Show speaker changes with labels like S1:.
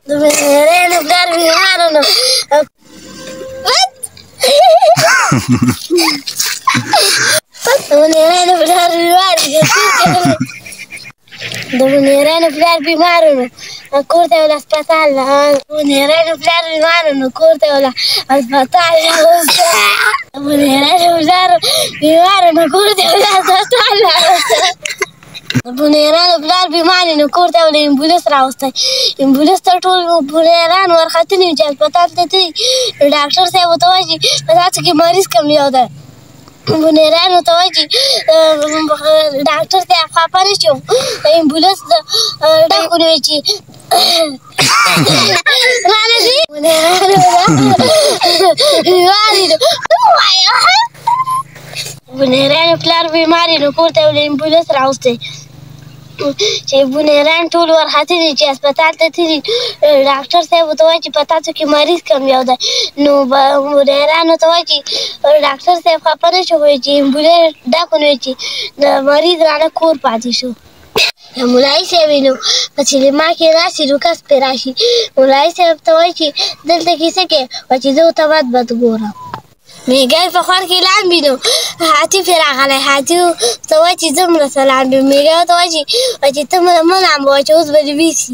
S1: د بنیرانو پلار بیماره نو د بنیرانو پلار بیماره د بنیرانو پلار بیماره نو کور ته ولا هسپتال د بنیرانو پلار بیماره نو کور ته ولا هسپتال د بنیرانو پلار بیماره نو کور ته ولا هسپتال د بنیرانو پلار بیمار نو کور ته ولې امبولانس راوستی امبولانس ته ټول بنیران ورختلي وي چې هسپتال ته تللي نو ډاکټر صاحب ورته وایي چې په تاسو کې مریض کم یو دی بنیران ورته وایي چې ډاکټر صاحب خفه نه شو امبولانس ډاکو نه وایي چې رانځي بنیرانو بیمار نو بنیرانو پلار بیمار نو کور ته ولې امبولانس راوستی چې بنیران ټول ورختلي چې هسپتال ته تللي ډاکټر صاحب ورته وایي چې په تاسو کې مریض کم یو دی نو بنیران ورته وایي چې ډاکټر صاحب خفه نه شو وایي چې امبولانس ډاکو نه وایي چې د مریض رانه کور پاتې شو مولایي صاحب نو په سینما کې راسي نو کس پرې راشي مولایي صاحب ته وایي چې دلته کیسه کې وایي چې زه ورته بد ګورم میږی په خور کې لامبي نو حاجي پرې راغلی حاجي ورته وایي چې زه مرسته لامبم میږی ورته وایي چې ته مه لامبه وایي چې اوس به دې ویسي